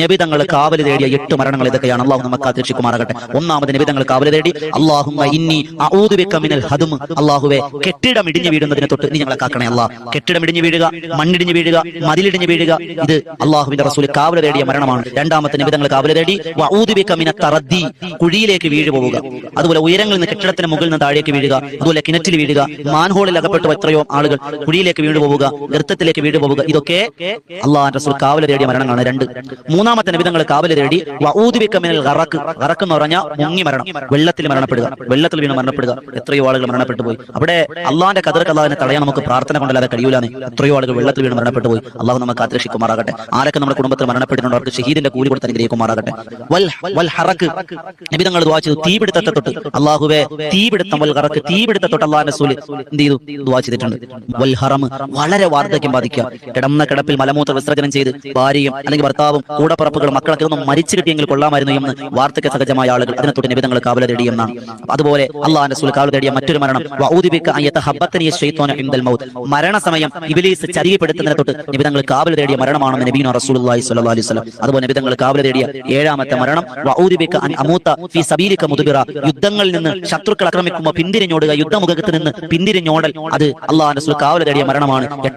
നബി തങ്ങൾ കാവൽ തേടിയ 8 മരണങ്ങൾ ഇതൊക്കെയാണ്. അള്ളാഹു നമുക്ക് കാത്തുരക്ഷിക്കുമാറാകട്ടെ. ഒന്നാമത് നബി തങ്ങൾ കാവൽ തേടി അല്ലാഹുമ്മ ഇന്നി അഊദു ബിക മിനൽ ഹദം, അല്ലാഹുവേ കെട്ടിടം ഇടിഞ്ഞു വീഴുന്നതിനെ തൊട്ട് നീ ഞങ്ങളെ കാക്കണേ അല്ലാഹ്. കെട്ടിടം ഇടിഞ്ഞു വീഴുക, മണ്ണിടിഞ്ഞു വീഴുക, മതിലിടിഞ്ഞു വീഴുക, ഇത് അള്ളാഹുവിന്റെ റസൂൽ കാവൽ തേടിയ മരണമാണ്. രണ്ടാമത്തെ നബി തങ്ങൾ കാവൽ തേടി വഊദു ബിക മിനൽ തറദ്ദി, കുഴിയിലേക്ക് വീഴു പോവുക. അതുപോലെ ഉയരങ്ങളിൽ നിന്ന് കെട്ടിടത്തിന് മുകളിൽ നിന്ന് താഴേക്ക് വീഴുക, അതുപോലെ കിണറ്റിൽ വീഴുക, മാൻഹോളിൽ അകപ്പെട്ടു എത്രയോ ആളുകൾ കുഴിയിലേക്ക് വീണു പോവുക, ഗർത്തത്തിലേക്ക് വീണു പോവുക. ഇതൊക്കെ അള്ളാഹുവിന്റെ റസൂൽ കാവൽ തേടിയ മരണങ്ങളാണ്. 2. മൂന്നാമത്തെ നബി തങ്ങൾ കാവൽ തേടി വഊദു ബിക മിനൽ ഗറഖ്, ഗറഖ് എന്ന് പറഞ്ഞാൽ മുങ്ങി മരണം, വെള്ളത്തിൽ മരണപ്പെടുക, വെള്ളത്തിൽ വീണ് മരണപ്പെടുക. എത്രയോ ആളുകൾ മരണപ്പെട്ടു പോയി. അവിടെ അള്ളാഹിന്റെ ഖദർക്ക് അള്ളാഹിനെ തടയാൻ നമുക്ക് പ്രാർത്ഥന കൊണ്ടല്ലാതെ കഴിയൂലാന്ന്. എത്രയോ ആളുകൾ വെള്ളത്തിൽ വീണ് മരണപ്പെട്ടു പോയി. അള്ളാഹു നമുക്ക് കാത്തുരക്ഷിക്കുമാറാകട്ടെ. ആരൊക്കെ നമ്മുടെ കുടുംബത്തിൽ മരണപ്പെട്ടിട്ടുണ്ടോ അവർക്ക് ഷഹീദിന്റെ കൂലി കൊടുത്ത് അനുഗ്രഹിക്കുമാറാകട്ടെ. വൽ ഹറക്ക്, നബി തങ്ങൾ ദുആ ചെയ്തു തീപിടുത്തത്തെ തൊട്ട്, അള്ളാഹുവേ തീപിടുത്തം, വൽ ഗറഖ് തീപിടുത്തത്തെ തൊട്ട് അള്ളാഹുവിന്റെ റസൂൽ എന്ത് ചെയ്തു? ദുആ ചെയ്തിട്ടുണ്ട്. വൽ ഹറം, വളരെ വാർദ്ധക്യം ബാധിക്കുക, കിടന്ന കിടപ്പിൽ മലമൂത്ര വിസർജനം ചെയ്ത് ഭാര്യയും അല്ലെങ്കിൽ ഭർത്താവും കൂടപ്പറപ്പുകളും മക്കളൊക്കെ ഒന്നും മരിച്ചു കിട്ടിയെങ്കിൽ കൊള്ളാമായിരുന്നു എന്ന് വാർദ്ധക്യ സഹജമായ ആളുകൾ അതിനെ തൊട്ട് നബി തങ്ങൾ കാവൽ തേടി എന്നാണ്. അതുപോലെ അള്ളാഹുവിന്റെ റസൂൽ കാവൽ തേടിയ മറ്റൊരു മരണം വഊദു ബിക അൻ യതഹബ്ബതനി ശൈത്വാനു ഇൻദൽ മൗത്ത്, മരണസമയം ഇബ്ലീസ് ചതിയപ്പെടുത്തുന്നതിനെ തൊട്ട് നബി തങ്ങൾ കാവൽ തേടിയ മരണമാണെന്ന് നബിയുനാ റസൂലുള്ളാഹി സ്വല്ലല്ലാഹു അലൈഹി വസല്ലം. അതുപോലെ നബി തങ്ങൾ കാവൽ തേടിയ 7ാമത്തെ മരണം വഊദു ബിക അൻ അമൂത ഫീ സബീലിക മുദ്ബിറ, യുദ്ധങ്ങളിൽ നിന്ന് ശത്രുക്കൾ ആക്രമിക്കുമ്പോൾ പിന്തിരിഞ്ഞോടുക, യുദ്ധമുഖത്ത് നിന്ന് പിന്തിരിഞ്ഞോടൽ, അത് അള്ളാഹുവിന്റെ റസൂൽ കാവൽ തേടിയ മരണമാണ്.